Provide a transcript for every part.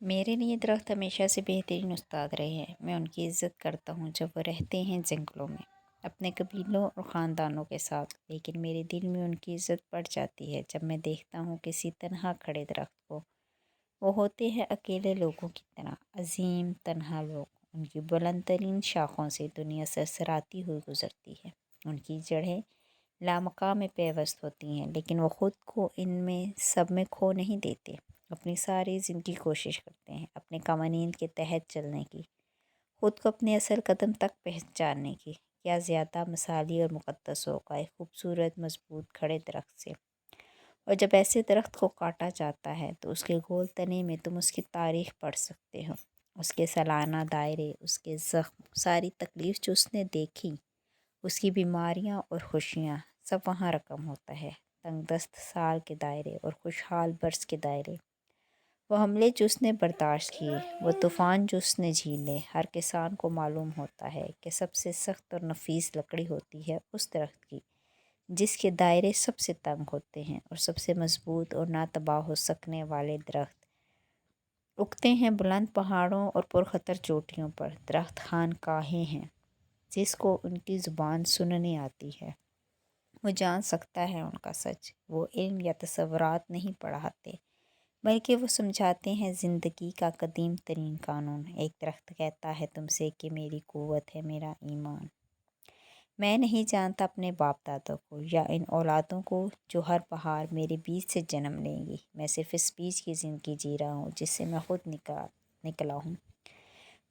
میرے لیے درخت ہمیشہ سے بہترین استاد رہے ہیں۔ میں ان کی عزت کرتا ہوں جب وہ رہتے ہیں جنگلوں میں اپنے قبیلوں اور خاندانوں کے ساتھ، لیکن میرے دل میں ان کی عزت بڑھ جاتی ہے جب میں دیکھتا ہوں کسی تنہا کھڑے درخت کو۔ وہ ہوتے ہیں اکیلے لوگوں کی طرح، عظیم تنہا لوگ۔ ان کی بلند ترین شاخوں سے دنیا سرسراتی ہوئی گزرتی ہے۔ ان کی جڑیں لامکاں میں پیوست ہوتی ہیں، لیکن وہ خود کو ان میں سب میں کھو نہیں دیتے۔ اپنی ساری زندگی کوشش کرتے ہیں اپنے قوانین کے تحت چلنے کی، خود کو اپنے اصل قدم تک پہچاننے کی۔ کیا زیادہ مثالی اور مقدس ہوگا ایک خوبصورت مضبوط کھڑے درخت سے؟ اور جب ایسے درخت کو کاٹا جاتا ہے تو اس کے گول تنے میں تم اس کی تاریخ پڑھ سکتے ہو، اس کے سالانہ دائرے، اس کے زخم، ساری تکلیف جو اس نے دیکھی، اس کی بیماریاں اور خوشیاں، سب وہاں رقم ہوتا ہے۔ تنگ دست سال کے دائرے اور خوشحال برس کے دائرے، وہ حملے جو اس نے برداشت کیے، وہ طوفان جو اس نے جھیلے۔ ہر کسان کو معلوم ہوتا ہے کہ سب سے سخت اور نفیس لکڑی ہوتی ہے اس درخت کی جس کے دائرے سب سے تنگ ہوتے ہیں، اور سب سے مضبوط اور نہ تباہ ہو سکنے والے درخت اگتے ہیں بلند پہاڑوں اور پرخطر چوٹیوں پر۔ درخت خانقاہیں ہیں جس کو ان کی زبان سننے آتی ہے۔ وہ جان سکتا ہے ان کا سچ۔ وہ علم یا تصورات نہیں پڑھاتے، بلکہ وہ سمجھاتے ہیں زندگی کا قدیم ترین قانون۔ ایک درخت کہتا ہے تم سے کہ میری قوت ہے میرا ایمان۔ میں نہیں جانتا اپنے باپ دادوں کو یا ان اولادوں کو جو ہر بہار میرے بیج سے جنم لیں گی۔ میں صرف اس بیج کی زندگی جی رہا ہوں جس سے میں خود نکلا ہوں۔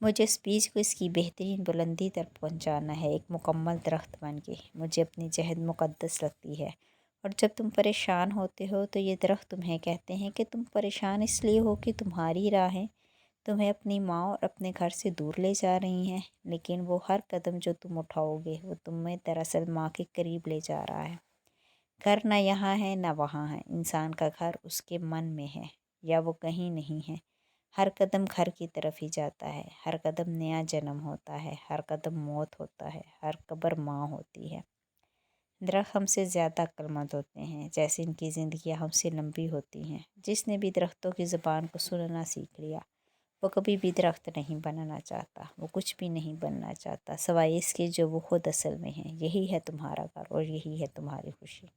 مجھے اس بیج کو اس کی بہترین بلندی تک پہنچانا ہے، ایک مکمل درخت بن کے۔ مجھے اپنی جہد مقدس لگتی ہے، اور جب تم پریشان ہوتے ہو تو یہ درخت تمہیں کہتے ہیں کہ تم پریشان اس لیے ہو کہ تمہاری راہیں تمہیں اپنی ماں اور اپنے گھر سے دور لے جا رہی ہیں، لیکن وہ ہر قدم جو تم اٹھاؤ گے وہ تمہیں دراصل ماں کے قریب لے جا رہا ہے۔ گھر نہ یہاں ہے نہ وہاں ہے، انسان کا گھر اس کے من میں ہے، یا وہ کہیں نہیں ہے۔ ہر قدم گھر کی طرف ہی جاتا ہے، ہر قدم نیا جنم ہوتا ہے، ہر قدم موت ہوتا ہے، ہر قبر ماں ہوتی ہے۔ درخت ہم سے زیادہ عقلمند ہوتے ہیں جیسے ان کی زندگیاں ہم سے لمبی ہوتی ہیں۔ جس نے بھی درختوں کی زبان کو سننا سیکھ لیا وہ کبھی بھی درخت نہیں بننا چاہتا، وہ کچھ بھی نہیں بننا چاہتا سوائے اس کے جو وہ خود اصل میں ہیں۔ یہی ہے تمہارا گھر اور یہی ہے تمہاری خوشی۔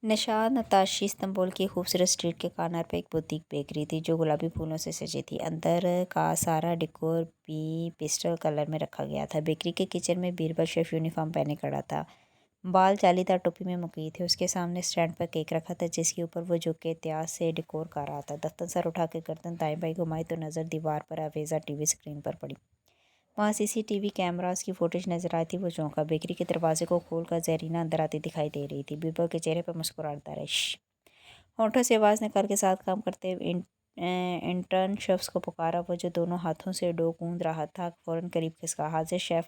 نشاد نتاشی استنبول کی خوبصورت اسٹریٹ کے کارنر پہ ایک بوتیک بیکری تھی جو گلابی پھولوں سے سجی تھی۔ اندر کا سارا ڈیکور بھی پیسٹل کلر میں رکھا گیا تھا۔ بیکری کے کچن میں بیربل شیف یونیفارم پہنے کھڑا تھا، بال جالی دار ٹوپی میں مکی تھے۔ اس کے سامنے اسٹینڈ پر کیک رکھا تھا جس کے اوپر وہ جھک کے احتیاط سے ڈیکور کر رہا تھا۔ دفتر سر اٹھا کے گردن دائیں بائیں گھمائی تو نظر دیوار پر آویزہ ٹی وی اسکرین پر پڑی۔ وہاں سی سی ٹی وی کیمراز کی فوٹیج نظر آئی تھی۔ وہ چونکا۔ بیکری کے دروازے کو کھول کر زرینہ اندر آتی دکھائی دے رہی تھی۔ بیربل کے چہرے پر مسکراہٹ ظاہر ہے۔ شش! ہونٹوں سے آواز نکال کے ساتھ کام کرتے ہوئے انٹرن شیفز کو پکارا۔ وہ جو دونوں ہاتھوں سے ڈو گوندھ رہا تھا فوراً قریب کھسکا۔ حاضر شیف،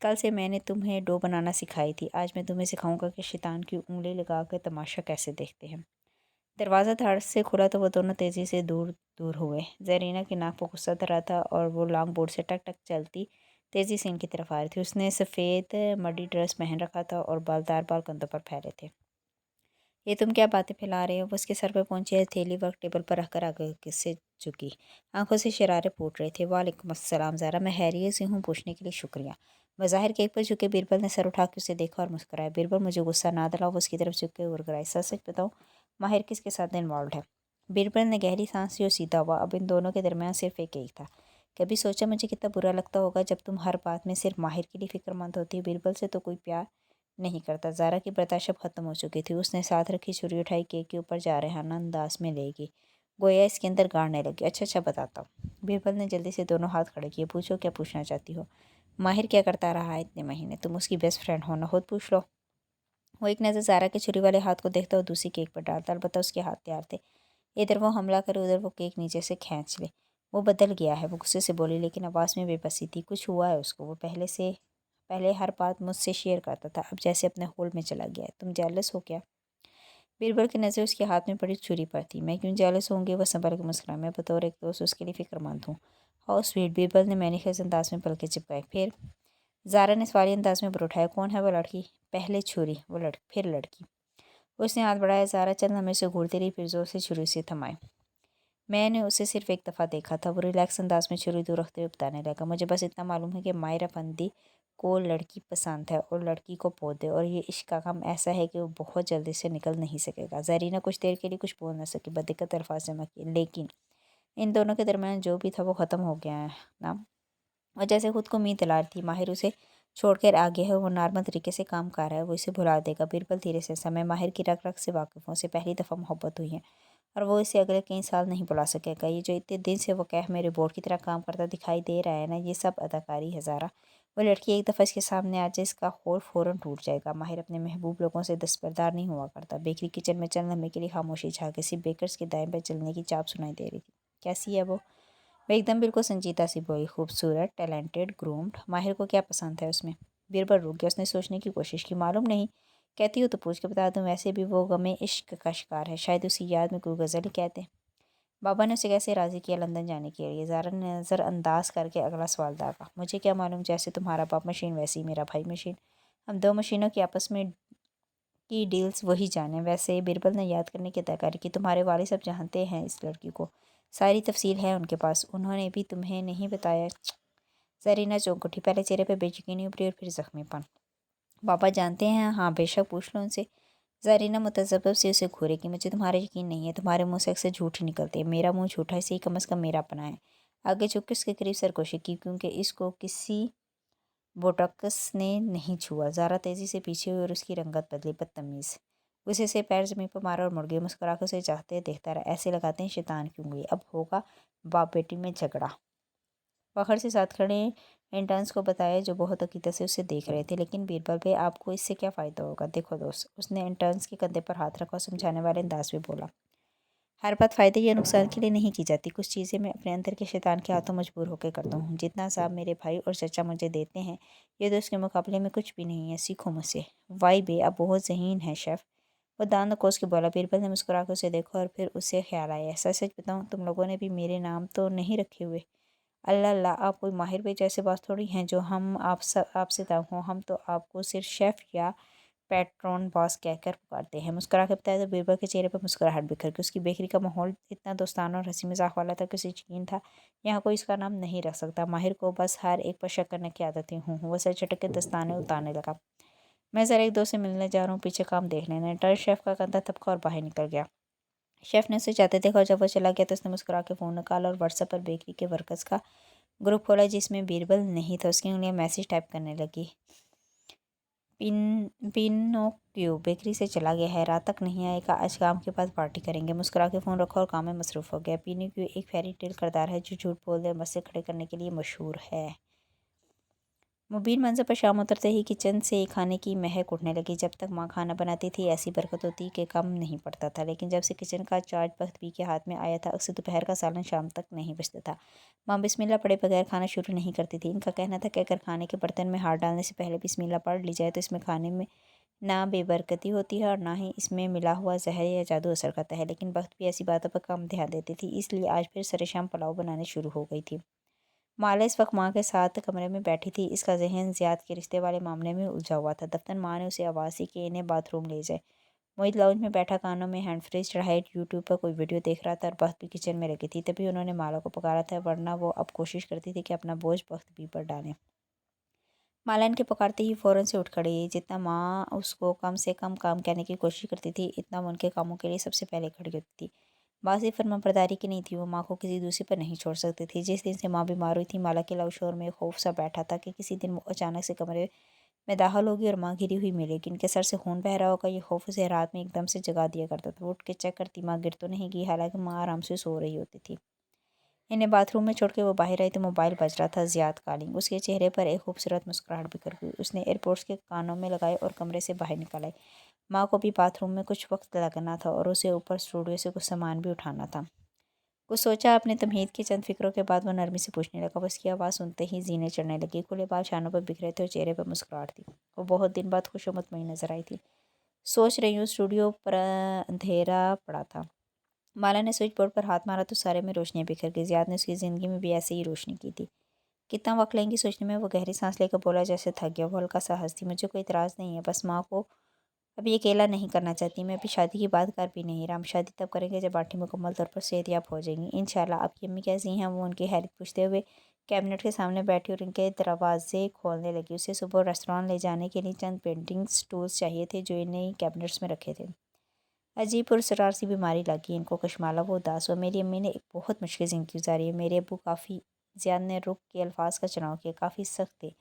کل سے میں نے تمہیں ڈو بنانا سکھائی تھی، آج میں تمہیں سکھاؤں گا کہ شیطان کی انگلی لگا کے تماشا کیسے دیکھتے ہیں۔ دروازہ دھڑ سے کھلا تو وہ دونوں تیزی سے دور ہوئے۔ زرینہ کی ناک پر غصہ دھرا تھا اور وہ لانگ بورڈ سے ٹک ٹک چلتی تیزی سے ان کی طرف آ رہی تھی۔ اس نے سفید مڈی ڈریس پہن رکھا تھا اور بالدار بال کندھوں پر پھیلے تھے۔ یہ تم کیا باتیں پھیلا رہے ہو؟ وہ اس کے سر پہ پہنچی ہتھیلی ورک ٹیبل پر رکھ کر آگے سے جھکی، آنکھوں سے شرارے پھوٹ رہے تھے۔ وعلیکم السلام زہرا، میں خیریت سے ہوں، پوچھنے کے لیے شکریہ۔ بظاہر کیک پر جھکے بیربل نے سر اٹھا کے اسے دیکھا اور مسکرایا۔ بیربل، مجھے غصہ نہ دلاؤ۔ وہ اس کی طرف جھک کے ورگرائی۔ سچ سچ بتاؤ، ماہر کس کے ساتھ انوالوڈ ہے؟ بیربل نے گہری سانس لی اور سیدھا ہوا۔ اب ان دونوں کے درمیان صرف ایک کیک تھا۔ کبھی سوچا مجھے کتنا برا لگتا ہوگا جب تم ہر بات میں صرف ماہر کے لیے فکر مند ہوتی؟ بیربل سے تو کوئی پیار نہیں کرتا۔ زہرا کی برداشت اب ختم ہو چکی تھی۔ اس نے ساتھ رکھی چھری اٹھائی، کیک کے اوپر جارحانہ انداز میں لے گی، گویا اس کے اندر گاڑنے لگی۔ اچھا بتاتا ہوں۔ بیربل نے جلدی سے دونوں ہاتھ کھڑے کیے۔ پوچھو، کیا پوچھنا چاہتی ہو؟ ماہر کیا کرتا رہا ہے اتنے مہینے؟ تم اس کی بیسٹ فرینڈ ہو نا، خود پوچھ لو۔ وہ ایک نظر زہرا کے چھری والے ہاتھ کو دیکھتا اور دوسری کیک پر ڈالتا۔ البتہ اس کے ہاتھ تیار تھے، ادھر وہ حملہ کرے ادھر وہ کیک نیچے سے کھینچ لے۔ وہ بدل گیا ہے، وہ غصے سے بولی، لیکن آواز میں بے بسی تھی۔ کچھ ہوا ہے اس کو؟ وہ پہلے ہر بات مجھ سے شیئر کرتا تھا، اب جیسے اپنے ہول میں چلا گیا ہے۔ تم جیلس ہو کیا؟ بیربل کی نظر اس کے ہاتھ میں پڑی چھری پر تھی۔ میں کیوں جیلس ہوں گی؟ وہ سنبھل کے مسکرایا۔ میں بطور ایک دوست اس کے لیے فکر مند ہوں۔ How sweet! بیربل نے مینی خیز انداز میں پلکیں چپکائی۔ پھر؟ زہرا نے سوالیہ انداز میں بر اٹھایا۔ کون ہے وہ لڑکی؟ پہلے چھری، پھر لڑکی۔ उसने हाथ बढ़ाया। ज़ारा चंद लम्हे से घूरती रही, फिर ज़ोर से छुरी से थमाई। मैंने उसे सिर्फ एक दफ़ा देखा था। वो रिलैक्स अंदाज में छुरी दूर रखते हुए बताने लगा, मुझे बस इतना मालूम है कि माहिर अफंदी को लड़की पसंद है और लड़की को पौधे, और ये इश्क का काम ऐसा है कि वो बहुत जल्दी से निकल नहीं सकेगा। ज़रीना कुछ देर के लिए कुछ बोल न सकी, बदिक्कत अल्फाज जमा किए। लेकिन इन दोनों के दरमियान जो भी था वो ख़त्म हो गया है ना। और जैसे खुद को उम्मीद दिला रही थी, माहिर उसे छोड़कर आगे है, वो नॉर्मल तरीके से काम कर रहा है, वो इसे भुला देगा। बीरबल धीरे से, समय माहिर की रग रग से वाकिफ़ हूँ, उसे पहली दफ़ा मोहब्बत हुई है और वो इसे अगले कई साल नहीं भुला सकेगा। ये जो इतने दिन से वो कैफ में रिपोर्ट की तरह काम करता दिखाई दे रहा है ना, ये सब अदाकारी है ज़ारा। वो लड़की एक दफ़ा इसके सामने आ जाए, इसका खौल फ़ौरन टूट जाएगा। माहिर अपने महबूब लोगों से दस्तबरदार नहीं हुआ करता। बेकरी किचन में चंद लम्हे के लिए खामोशी छा गई। सिर्फ बेकर्स के दाएं बाएं चलने की चाप सुनाई दे रही थी। कैसी है वो एकदम बिल्कुल संजीदा सी बोली। खूबसूरत, टैलेंटेड, ग्रूम्ड। माहिर को क्या पसंद है उसमें? बीरबल रुक गया। उसने सोचने की कोशिश की। मालूम नहीं, कहती हो तो पूछ के बता दूं। वैसे भी वो गमे इश्क का शिकार है, शायद उसी याद में कोई गज़ल ही कहते। बाबा ने उसे कैसे राज़ी किया लंदन जाने के लिए? ज़ारा ने नज़रअंदाज करके अगला सवाल दागा। मुझे क्या मालूम, जैसे तुम्हारा बाप मशीन वैसे ही मेरा भाई मशीन। हम दो मशीनों की आपस में की डील्स वही जाने। वैसे बीरबल ने याद करने की तैयारी की। तुम्हारे वालिद साहब जानते हैं इस लड़की को? सारी तफसील है उनके पास। उन्होंने भी तुम्हें नहीं बताया? जरीना चौंक उठी। पहले चेहरे पर बेयकीनी उभरी और फिर जख्मीपन। पापा जानते हैं? हाँ बेशक, पूछ लो उनसे। जरीना मुतज़ब्ज़ब से उसे घूरे कि मुझे तुम्हारा यकीन नहीं है, तुम्हारे मुंह से अक्सर झूठ ही निकलते हैं। मेरा मुंह झूठा है, सही कम अज़ कम मेरा अपना है। आगे झुककर उसके करीब सरगोशी की, क्योंकि इसको किसी बोटक्स ने नहीं छुआ। ज़ारा तेज़ी से पीछे हुई और उसकी रंगत बदली। बदतमीज़। उसे से पैर ज़मीन पर मारा और मुड़ गई। मुस्कुरा कर उसे चाहते देखता रहा। ऐसे लगाते हैं शैतान की उंगली। अब होगा बाप बेटी में झगड़ा। फखर से साथ खड़े इंटर्न्स को बताया, जो बहुत अकीदत से उसे देख रहे थे। लेकिन बीरबल भाई, आपको इससे क्या फ़ायदा होगा? देखो दोस्त, उसने इंटर्न्स के कंधे पर हाथ रखा और समझाने वाले अंदाज में बोला, हर बात फ़ायदे या नुकसान के लिए नहीं की जाती। कुछ चीज़ें मैं अपने अंदर के शैतान के हाथों मजबूर होकर करता हूँ। जितना साहब मेरे भाई और चचा मुझे देते हैं, ये तो उसके मुकाबले में कुछ भी नहीं है। सीखो मुझसे। वाई बे, आप बहुत ज़हीन है शेफ़। वो दांत कोस के बोला। बीरबल ने मुस्कुरा कर उसे देखा और फिर उसे ख्याल आया, ऐसा सच बताऊँ, तुम लोगों ने भी मेरे नाम तो नहीं रखे हुए? अल्लाह अल्लाह, आप कोई माहिर भाई जैसे बात थोड़ी हैं जो हम आपसे तंग हों। हम तो आपको सिर्फ शेफ़ या पैट्रॉन बॉस कहकर पुकारते हैं। मुस्कुरा के बताया तो बीरबल के चेहरे पर मुस्कुराहट बिखर गई। उसकी बेकरी का माहौल इतना दोस्ताना और हंसी मजाक वाला था कि उसे यकीन था यहाँ कोई इसका नाम नहीं रख सकता। माहिर को बस हर एक पर शक करने की आदतें हूँ। वह सर झटक के दस्ताने उतारने लगा। मैं ज़रा एक दो से मिलने जा रहा हूँ, पीछे काम देख लेना। इंटर शेफ़ का कंधा थपका और बाहर निकल गया। शेफ़ ने उसे जाते देखा और जब वो चला गया तो उसने मुस्कुरा के फ़ोन निकाला और व्हाट्सएप पर बेकरी के वर्कर्स का ग्रुप खोला, जिसमें बीरबल नहीं था। उसकी उंगलियां मैसेज टाइप करने लगी। पिनोक्यू बेकरी से चला गया है, रात तक नहीं आएगा। आज काम के बाद पार्टी करेंगे। मुस्कुरा के फ़ोन रखा और काम में मसरूफ़ हो गया। पिनोक्यू एक फेरी टेल किरदार है जो झूठ बोल दे, मस्से खड़े करने के लिए मशहूर है। मुबीन मंज़र पर शाम उतरते ही किचन से खाने की महक उठने लगी। जब तक माँ खाना बनाती थी ऐसी बरकत होती कि कम नहीं पड़ता था, लेकिन जब से किचन का चार्ज बख्तबी के हाथ में आया था, उससे दोपहर का सालन शाम तक नहीं बचता था। माँ बिस्मिल्लाह पढ़े बगैर खाना शुरू नहीं करती थी। इनका कहना था कि अगर खाने के बर्तन में हाथ डालने से पहले बिस्मिल्लाह पढ़ ली जाए तो इसमें खाने में ना बेबरकती होती है और ना ही इसमें मिला हुआ जहर या जादू असर करता है। लेकिन वक्त भी ऐसी बातों पर कम ध्यान देती थी, इसलिए आज फिर सरेशाम पुलाव बनाने शुरू हो गई थी। माला इस वक्त माँ के साथ कमरे में बैठी थी। इसका जहन ज़ियाद के रिश्ते वाले मामले में उलझा हुआ था। दफ्तर माँ ने उसे आवाज़ दी कि इन्हें बाथरूम ले जाए। मोहित लाउंज में बैठा कानों में हैंड फ्री चढ़ाए यूट्यूब पर कोई वीडियो देख रहा था और बख्त भी किचन में लगी थी। तभी उन्होंने माला को पुकारा था, वरना वो अब कोशिश करती थी कि अपना बोझ बख्त भी पर डालें। माला इनके पुकारते ही फ़ौरन से उठ खड़ी। जितना माँ उसको कम से कम काम कहने की कोशिश करती थी, इतना वो उनके कामों के लिए सबसे पहले खड़ी होती थी। बात सिर्फ फर्माबरदारी की नहीं थी, वो माँ को किसी दूसरे पर नहीं छोड़ सकती थी। जिस दिन से माँ बीमार हुई थी, माला के लाउड शोर में खौफ सा बैठा था कि किसी दिन वो अचानक से कमरे में दाखिल होगी और माँ गिरी हुई मिलेगी। इनके सर से खून बह रहा होगा। ये खौफ उसे रात में एकदम से जगा दिया करता था। वो उठ के चेक करती, माँ गिर तो नहीं गई, हालांकि माँ आराम से सो रही होती थी। इन्हें बाथरूम में छोड़ के वो बाहर आई तो मोबाइल बज रहा था। Ziyad calling. उसके चेहरे पर एक खूबसूरत मुस्कुराहट बिखर गई। उसने एयरपोर्ट्स के कानों में लगाए और कमरे से बाहर निकल आई। माँ को भी बाथरूम में कुछ वक्त लगना था और उसे ऊपर स्टूडियो से कुछ सामान भी उठाना था। कुछ सोचा अपने तमहीद की चंद फिक्रों के बाद वो नरमी से पूछने लगा। उसकी आवाज़ सुनते ही जीने चढ़ने लगी। खुले बाल शानों पर बिखरे थे और चेहरे पर मुस्कुराहट थी। वो बहुत दिन बाद खुश और मुतमईन नजर आई थी। सोच रही हूँ, स्टूडियो पर अंधेरा पड़ा था। माला ने स्विच बोर्ड पर हाथ मारा तो सारे में रोशनी बिखर गई। ज़ियाद ने उसकी ज़िंदगी में भी ऐसे ही रोशनी की थी। कितना वक्त लेंगी सोचने में? वो गहरी सांस लेकर बोला, जैसे थक गया। वो हल्का सा हंसी। मुझे कोई इतराज़ नहीं है, बस माँ को अभी अकेला नहीं करना चाहती मैं, अभी शादी की बात कर भी नहीं रहा। हम शादी तब करेंगे जब आंटी मुकम्मल तौर पर सेहतयाब हो जाएंगी इंशाल्लाह। आपकी अम्मी कैसी हैं? वो उनकी हैरत पूछते हुए कैबिनेट के सामने बैठी और उनके दरवाजे खोलने लगी। उसे सुबह रेस्टोरेंट ले जाने के लिए चंद पेंटिंग्स टूल्स चाहिए थे जो इन्हें कैबिनेट्स में रखे थे। अजीब और सरार सी बीमारी लगी इनको। कशमाला वो उदास हुआ। मेरी अम्मी ने एक बहुत मुश्किल ज़िंदगी गुजारी है। मेरे अबू काफ़ी ज़ियाद ने रुख के अल्फाज का चुनाव किया, काफ़ी सख्त थे।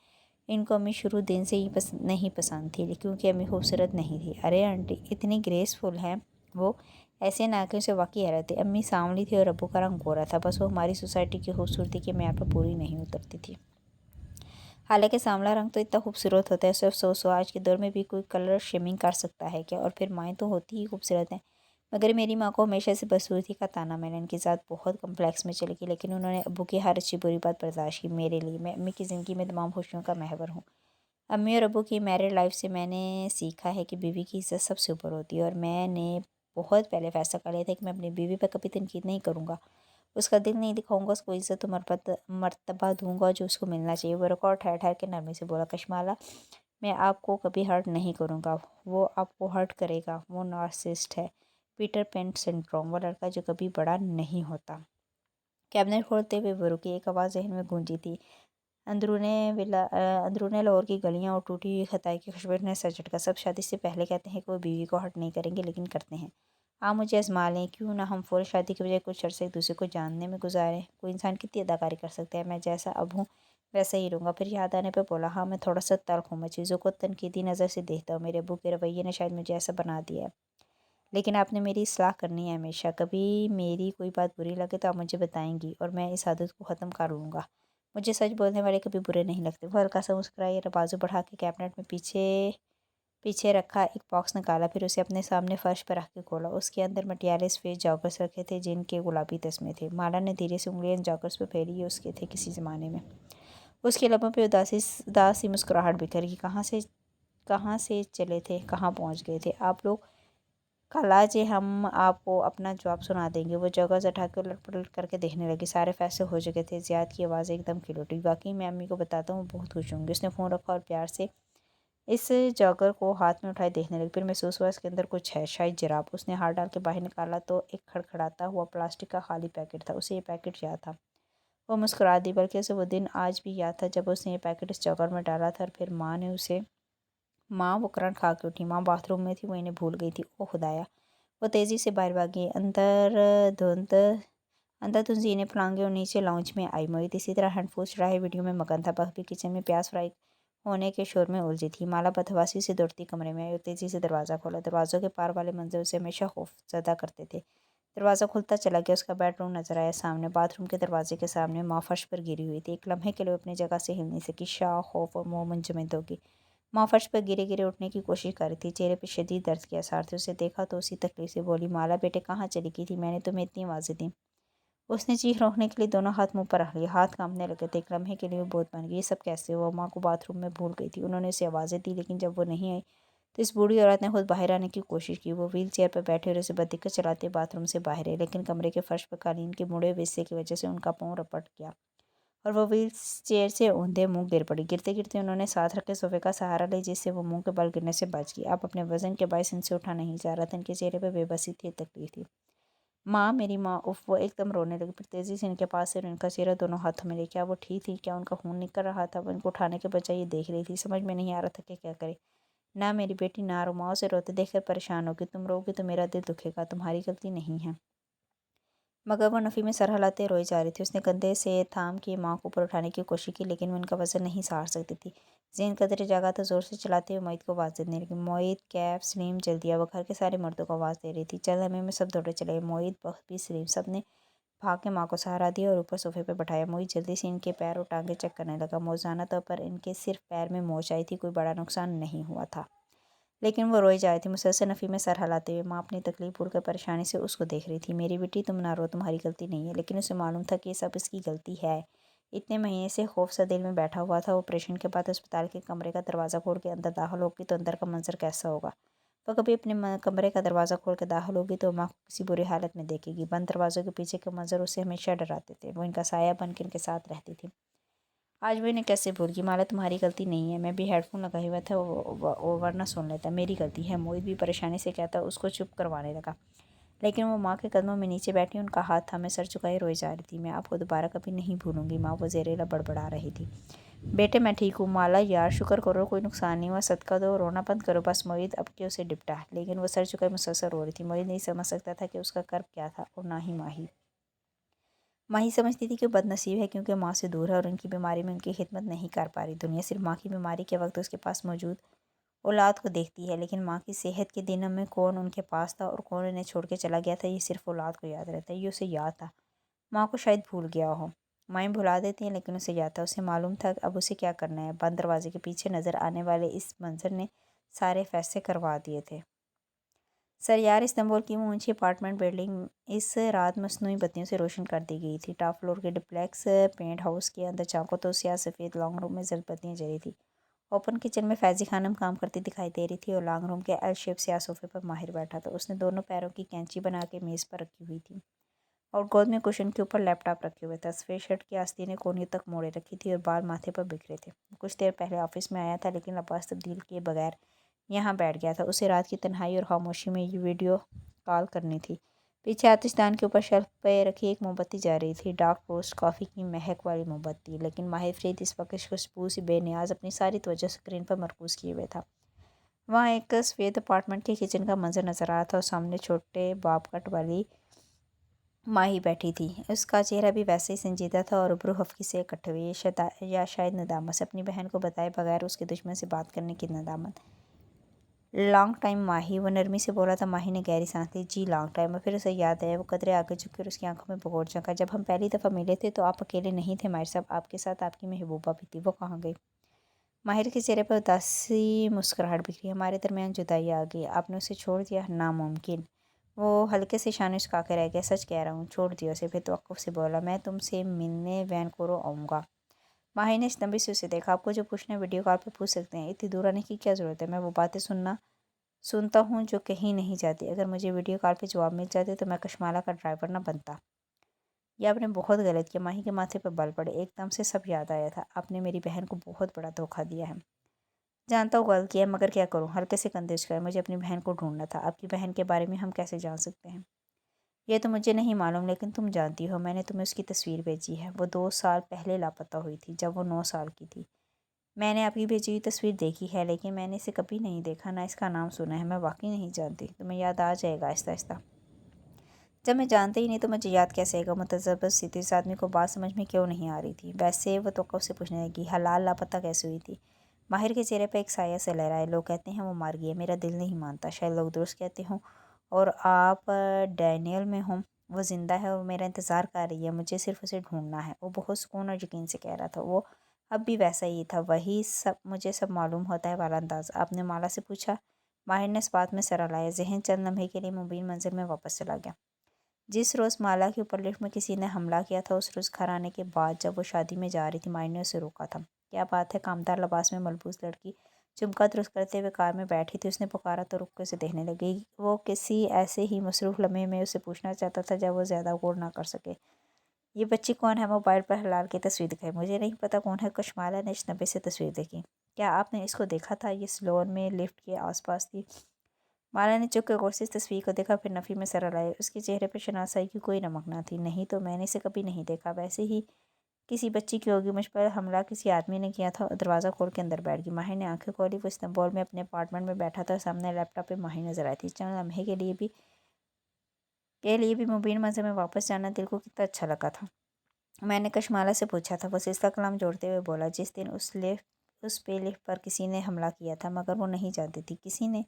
इनको अम्मी शुरू दिन से ही नहीं पसंद थी क्योंकि अम्मी खूबसूरत नहीं थी। अरे आंटी इतनी ग्रेसफुल हैं वो, ऐसे नाकियों से वाकई हैरत थी। अम्मी सांवली थी और अबू का रंग गोरा था। बस वो हमारी सोसाइटी की खूबसूरती के मैार पर पूरी नहीं उतरती थी। हालांकि सांवला रंग तो इतना खूबसूरत होता है, सिर्फ सो आज के दौर में भी कोई कलर शेमिंग कर सकता है क्या? और फिर माएँ तो होती ही खूबसूरत हैं। मगर मेरी माँ को हमेशा से बदसूरती का ताना मैंने इनकी ज़ात बहुत कम्प्लेक्स में चली गई, लेकिन उन्होंने अब्बू की हर अच्छी बुरी बात बर्दाश्त की मेरे लिए। मैं अम्मी की ज़िंदगी में तमाम खुशियों का महवर हूँ। अम्मी और अब्बू की मैरिड लाइफ से मैंने सीखा है कि बीवी की इज़्ज़त सबसे ऊपर होती है, और मैंने बहुत पहले फ़ैसला कर लिया था कि मैं अपनी बीवी पर कभी तनकीद नहीं करूँगा। उसका दिल नहीं दिखाऊंगा, उसको इज़्ज़त और मर्तबा दूंगा जो उसको मिलना चाहिए। वो रिकॉर्ड ठहर ठहर के नरमी से बोला, कशमाला मैं आपको कभी हर्ट नहीं करूँगा, वो आपको हर्ट करेगा। वो नार्सिसिस्ट है, पीटर पेन सिंड्रोम, वो लड़का जो कभी बड़ा नहीं होता। कैबिनेट खोलते हुए वो रुकी। एक आवाज़ जहन में गूंजी थी, अंदरूने लाहौर की गलियां और टूटी हुई खताई की खुशबू ने सर झटका। सब शादी से पहले कहते हैं कि वो बीवी को हर्ट नहीं करेंगे, लेकिन करते हैं। आप मुझे आजमा लें, क्यों ना हम फौरी शादी के बजाय कुछ अर्से एक दूसरे को जानने में गुजारें। कोई इंसान कितनी अदाकारी कर सकता है। मैं जैसा अब हूँ वैसा ही रहूँगा। फिर याद आने पर बोला, हाँ मैं थोड़ा सा तल्ख हूँ, मैं चीज़ों को तनकीदी नज़र से देखता हूँ। मेरे अबू के रवैये ने शायद मुझे ऐसा बना दिया है, लेकिन आपने मेरी इस्लाह करनी है हमेशा। कभी मेरी कोई बात बुरी लगे तो आप मुझे बताएंगी और मैं इस आदत को ख़त्म कर लूँगा। मुझे सच बोलने वाले कभी बुरे नहीं लगते। वो हल्का सा मुस्कुराई और बाजू बढ़ा के कैबिनेट में पीछे पीछे रखा एक बॉक्स निकाला, फिर उसे अपने सामने फर्श पर रख के खोला। उसके अंदर मटियाले सफ़ेद जॉगर्स रखे थे जिनके गुलाबी तस्मे थे। माला ने धीरे से उंगलियां जॉगर्स पर फेरी। ये उसके थे किसी ज़माने में। उसके लबों पे उदास सी मुस्कुराहट बिखर गई। कहाँ से चले थे, कहाँ पहुँच गए थे आप लोग? कल आज हम आपको अपना जवाब सुना देंगे। वो जगह से उठा के उलट पलट करके देखने लगी। सारे फैसले हो चुके थे। ज़ियाद की आवाज़ एकदम खिल उठी। वाकई मैं अम्मी को बताता हूँ, बहुत खुश होंगी। उसने फ़ोन रखा और प्यार से इस जॉगर को हाथ में उठाए देखने लगी। फिर महसूस हुआ इसके अंदर कुछ है, शायद जराब। उसने हाथ डाल के बाहर निकाला तो एक खड़खड़ाता हुआ प्लास्टिक का खाली पैकेट था। उसे ये पैकेट याद था। वो मुस्कुरा दी, बल्कि उसे वो दिन आज भी याद था जब उसने ये पैकेट इस जॉगर में डाला था। और फिर माँ वो करंट खा के उठी। माँ बाथरूम में थी, वो इन्हें भूल गई थी। ओ खुदाया! वो तेज़ी से बाहर भागी। धुंध अंदर धुंध सीने फलांगे और नीचे लाउंज में आई। मोहित इसी तरह हैंडफोन चढ़ाए वीडियो में मगन था। बस भी किचन में प्याज फ्राई होने के शोर में उलझी थी। माला बदहवासी से दौड़ती कमरे में आई और तेज़ी से दरवाज़ा खोला। दरवाज़ों के पार वाले मंजर उसे हमेशा खौफजदा करते थे। दरवाज़ा खुलता चला गया। उसका बेडरूम नजर आया सामने। बाथरूम के दरवाजे के सामने माँ फर्श पर गिरी हुई थी। एक लम्हे के लिए अपनी जगह से हिल नहीं सकी। शाह, खौफ और मोह मुंजमद होगी। माँ फर्श पर गिरे गिरे उठने की कोशिश कर रही थी। चेहरे पर शदीद दर्द के आसार थे। उसे देखा तो उसी तकलीफ से बोली, माला बेटे कहाँ चली गई थी? मैंने तुम्हें इतनी आवाज़ें दी। उसने चीख रोकने के लिए दोनों हाथ मुंह पर रख लिया। हाथ कांपने लगे थे। एक लम्हे के लिए वो बोध बन गई। ये सब कैसे हुआ? माँ को बाथरूम में भूल गई थी। उन्होंने उसे आवाज़ें दी, लेकिन जब वो नहीं आई तो इस बूढ़ी औरत ने खुद बाहर आने की कोशिश की। वो व्हील चेयर पर बैठे और उसे बददिक्कत चलाते बाथरूम से बाहर आई, लेकिन कमरे के फर्श पर कालीन के मुड़े हुए हिस्से की वजह से उनका पाँव रपट गया और वो व्हील चेयर से औंधे मुंह गिर पड़ी। गिरते गिरते उन्होंने साथ रखे सोफे का सहारा लिया, जिससे वो मुंह के बल गिरने से बच गई। अब अपने वजन के बायस इनसे उठा नहीं जा रहा था। इनके चेहरे पर बेबसी थी, तकलीफ थी। माँ, मेरी माँ! उफ! वो एकदम रोने लगी। फिर तेज़ी से इनके पास से इनका चेहरा दोनों हाथों में ले। क्या वो ठीक थी? क्या उनका खून निकल रहा था? वो इनको उठाने के बजाय ये देख रही थी। समझ में नहीं आ रहा था कि क्या करे। ना मेरी बेटी, ना रो। माँ उसे रोते देखकर परेशान होगी। तुम रोगी तो मेरा दिल दुखेगा। तुम्हारी गलती नहीं है। मगर वो नफ़ी में सर हिलाते रोई जा रही थी। उसने कंधे से थाम के माँ को ऊपर उठाने की कोशिश की, लेकिन वो उनका वज़न नहीं सहार सकती थी। ज़हन कदरे जागा तो ज़ोर से चलाते हुए मोहित को आवाज़ देने लगी। मोहित, कैफ, सलीम, जल्दी आओ। वो घर के सारे मर्दों को आवाज़ दे रही थी। चंद लम्हे में सब दौड़े चले गए। मोहित, बख्बी, सलीम, सब ने भाग के माँ को सहारा दिया और ऊपर सोफे पर बैठाया। मोहित जल्दी से इनके पैर और टांगे चेक करने लगा। मौज़ाना तौर पर इनके सिर्फ पैर में मोच आई थी। कोई बड़ा नुकसान नहीं हुआ था, लेकिन वो रोई जा रही थी। मुसलसल नफ़ी में सर हिलाते हुए माँ अपनी तकलीफ भूलकर परेशानी से उसको देख रही थी। मेरी बेटी, तुम ना रो, तुम्हारी गलती नहीं है। लेकिन उसे मालूम था कि ये सब इसकी गलती है। इतने महीने से खौफ सा दिल में बैठा हुआ था। ऑपरेशन के बाद अस्पताल के कमरे का दरवाज़ा खोल के अंदर दाखिल होगी तो अंदर का मंजर कैसा होगा? वो कभी अपने कमरे का दरवाज़ा खोल के दाखिल होगी तो माँ को किसी बुरी हालत में देखेगी। बंद दरवाज़ों के पीछे के मंजर उसे हमेशा डराते थे। वो इनका साया बन के इनके साथ रहती थी। आज भी इन्हें कैसे भूल गई। माला तुम्हारी गलती नहीं है, मैं भी हेडफोन लगाए हुआ था वरना सुन लेता। मेरी गलती है। मोहित भी परेशानी से कहता उसको चुप करवाने लगा, लेकिन वो माँ के कदमों में नीचे बैठी उनका हाथ था। मैं सर झुकाए रोई जा रही थी। मैं आपको दोबारा कभी नहीं भूलूंगी माँ, वो ज़ेरेला बड़बड़ा रही थी। बेटे मैं ठीक हूँ। माला यार शुक्र करो, कोई नुकसान नहीं हुआ, सदका दो, रोना बंद करो बस। मोहित अब के उसे डिपटा, लेकिन वो सर झुकाए मुसलसल रो रही थी। मोहित नहीं समझ सकता था कि उसका कर्म क्या था, और ना ही माही। माही समझती थी कि वो बदनसीब है क्योंकि माँ से दूर है और उनकी बीमारी में उनकी खिदमत नहीं कर पा रही। दुनिया सिर्फ माँ की बीमारी के वक्त उसके पास मौजूद औलाद को देखती है, लेकिन माँ की सेहत के दिनों में कौन उनके पास था और कौन उन्हें छोड़ के चला गया था, ये सिर्फ औलाद को याद रहता है। ये उसे याद था। माँ को शायद भूल गया हो। माएँ भुला देती हैं, लेकिन उसे याद था। उसे मालूम था कि अब उसे क्या करना है। बंद दरवाजे के पीछे नज़र आने वाले इस मंजर ने सारे फैसले करवा दिए थे। सर यार, इस्तांबुल की वो ऊंची अपार्टमेंट बिल्डिंग इस रात मसनूई बत्तियों से रोशन कर दी गई थी। टॉप फ्लोर के डुप्लेक्स पेंट हाउस के अंदर चाकों तो स्याह सफ़ेद लॉन्ग रूम में जर्द बत्तियाँ जली थी। ओपन किचन में फैजी खानम काम करती दिखाई दे रही थी और लॉन्ग रूम के एल शेप स्याह सोफे पर माहिर बैठा था। उसने दोनों पैरों की कैंची बना के मेज़ पर रखी हुई थी और गोद में कुशन के ऊपर लैपटॉप रखे हुए था। सफ़ेद शर्ट की आस्तीनें कोहनियों तक मोड़े रखी थी और बाल माथे पर बिखरे थे। कुछ देर पहले ऑफिस में आया था, लेकिन लिबास तब्दील किए बगैर यहाँ बैठ गया था। उसे रात की तन्हाई और खामोशी में ये वीडियो कॉल करनी थी। पीछे आतिशदान के ऊपर शेल्फ पे रखी एक मोमबत्ती जा रही थी, डार्क रोस्ट कॉफ़ी की महक वाली मोमबत्ती। लेकिन माहिर फरीद इस वक्त खुशबू से बेनियाज अपनी सारी तवज्जो स्क्रीन पर मरकूज़ किए हुए था। वहाँ एक सफ़ेद अपार्टमेंट के किचन का मंजर नजर आ रहा था और सामने छोटे बाप कट वाली माही बैठी थी। उसका चेहरा भी वैसे ही संजीदा था और उब्रू हफ्की से इकट्ठे हुए या शायद नदामत से, अपनी बहन को बताए बगैर उसके दुश्मन से बात करने की नदामत। लॉन्ग टाइम माही, वो नरमी से बोला था। माही ने गहरी सांस ली। जी लॉन्ग टाइम। और फिर उसे याद आया। वो कदरे आगे झुकी और उसकी आंखों में भगोड़ झांका। जब हम पहली दफ़ा मिले थे तो आप अकेले नहीं थे माहिर साहब, आपके साथ आपकी महबूबा भी थी। वो कहाँ गई? माहिर के चेहरे पर उदासी मुस्कुराहट बिखरी। हमारे दरमियान जुदाई आ गई। आपने उसे छोड़ दिया? नामुमकिन। वो हल्के से शाने झुका के रह गया। सच कह रहा हूँ, छोड़ दिया उसे। फिर तवक्कुफ से बोला, मैं तुमसे मिलने वैनकूवर आऊँगा। माही ने इस्तंबी से उसे देखा। आपको जो पूछना है वीडियो कॉल पे पूछ सकते हैं, इतनी दूर आने की क्या ज़रूरत है? मैं वो बातें सुनता हूँ जो कहीं नहीं जाती। अगर मुझे वीडियो कॉल पे जवाब मिल जाते तो मैं कश्माला का ड्राइवर ना बनता। यह आपने बहुत गलत किया। माही के माथे पर बल पड़े। एकदम से सब याद आया था। आपने मेरी बहन को बहुत बड़ा धोखा दिया है। जानता हूँ गलत किया है, मगर क्या करूँ? हल्के से कंधे उचकाए। मुझे अपनी बहन को ढूंढना था। आपकी बहन के बारे में हम कैसे जान सकते हैं? यह तो मुझे नहीं मालूम, लेकिन तुम जानती हो। मैंने तुम्हें उसकी तस्वीर भेजी है। वो 2 साल पहले लापता हुई थी, जब वो 9 साल की थी। मैंने आपकी भेजी हुई तस्वीर देखी है, लेकिन मैंने इसे कभी नहीं देखा, ना इसका नाम सुना है। मैं वाकई नहीं जानती। तुम्हें याद आ जाएगा आहिस्ता आहिस्ता। जब मैं जानते ही नहीं तो मुझे याद कैसे आएगा? मुतज़ब्ज़िब सी थी। इस आदमी को बात समझ में क्यों नहीं आ रही थी? वैसे वो तो से पूछने लगी, हलाल लापता कैसे हुई थी? माहिर के चेहरे पर एक साया से लहराए। लोग कहते हैं वो मार गई है। मेरा दिल नहीं मानता। शायद लोग दुरुस्त कहते हों और आप डैनियल में हों। वो ज़िंदा है और मेरा इंतज़ार कर रही है। मुझे सिर्फ उसे ढूंढना है। वो बहुत सुकून और यकीन से कह रहा था। वो अब भी वैसा ही था। वही सब मुझे सब मालूम होता है वाला अंदाज़। आपने माला से पूछा? माहिर ने इस बात में सर हिलाया। जहन चंद लम्हे के लिए मुबीन मंजिल में वापस चला गया। जिस रोज़ माला के ऊपर लिफ्ट में किसी ने हमला किया था, उस रोज़ घर आने के बाद जब वो शादी में जा रही थी, माही ने उसे रोका था। क्या बात है? कामदार लिबास में मलबूस लड़की झुमका दुरुस्त करते हुए कार में बैठी थी। उसने पुकारा तो रुक के उसे देखने लगी। वो किसी ऐसे ही मसरूफ़ लम्हे में उसे पूछना चाहता था जब वो ज़्यादा गौर ना कर सके। ये बच्ची कौन है? मोबाइल पर हलाल की तस्वीर दिखाई। मुझे नहीं पता कौन है। कश्माला ने अजनबी से तस्वीर देखी। क्या आपने इसको देखा था? ये स्लोन में लिफ्ट के आसपास थी। माला ने चुप के गौर से इस तस्वीर को देखा, फिर नफ़ी में सर हिलाए। उसके चेहरे पर शनासाई की कोई नमक ना थी। नहीं तो मैंने इसे कभी नहीं देखा। वैसे ही किसी बच्ची की होगी। मुझ पर हमला किसी आदमी ने किया था और दरवाज़ा खोल के अंदर बैठ गई। माही ने आंखें खोली। वो इस्तांबुल में अपने अपार्टमेंट में बैठा था। सामने लैपटॉप पे माही नजर आई थी। चंद लम्हे के लिए भी मुबीन मंज़िल में वापस जाना दिल को कितना अच्छा लगा था। मैंने कश्माला से पूछा था। वो सिलसिला कलाम जोड़ते हुए बोला, जिस दिन उस पे लिफ्ट पर किसी ने हमला किया था, मगर वो नहीं जानती थी किसी ने।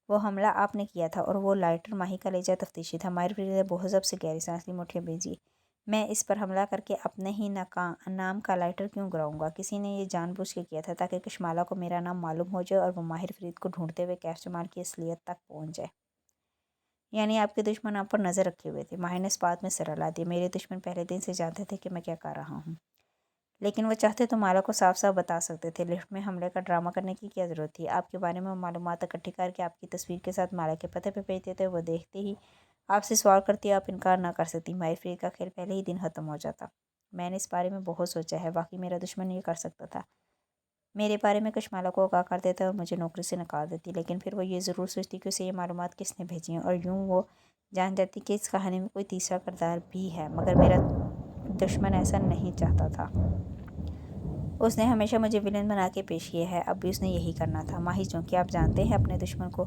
वो हमला आपने किया था और वो लाइटर माही का लेजा तफ्तीशी था। माहिर फरीद ने बहुत जब से गहरी सांस ली, मुठ्ठियां भेजी। मैं इस पर हमला करके अपने ही नाम का लाइटर क्यों गिराऊंगा? किसी ने ये जानबूझ के किया था ताकि कश्माला को मेरा नाम मालूम हो जाए और वो माहिर फरीद को ढूंढते हुए कैश जमाल की असलियत तक पहुंच जाए। यानी आपके दुश्मन आप पर नज़र रखे हुए थे। माही ने इस बात में सर हिला दिया। मेरे दुश्मन पहले दिन से जानते थे कि मैं क्या कर रहा हूँ, लेकिन वो चाहते तो माला को साफ साफ बता सकते थे। लिफ्ट में हमले का ड्रामा करने की क्या ज़रूरत थी? आपके बारे में मालूमात इकट्ठी करके आपकी तस्वीर के साथ माला के पते पे भेजते थे। वो देखते ही आपसे सवाल करती, आप इनकार ना कर सकती। माहिर फरीद का खेल पहले ही दिन ख़त्म हो जाता। میں نے اس بارے میں بہت سوچا ہے، واقعی میرا دشمن یہ کر سکتا تھا، میرے بارے میں کشمالہ کو آگاہ کر دیتا اور مجھے نوکری سے نکال دیتی، لیکن پھر وہ یہ ضرور سوچتی کہ اسے یہ معلومات کس نے بھیجی ہیں، اور یوں وہ جان جاتی کہ اس کہانی میں کوئی تیسرا کردار بھی ہے، مگر میرا دشمن ایسا نہیں چاہتا تھا۔ اس نے ہمیشہ مجھے ولن بنا کے پیش کیا ہے، اب بھی اس نے یہی کرنا تھا۔ ماہی چونکہ آپ جانتے ہیں اپنے دشمن کو۔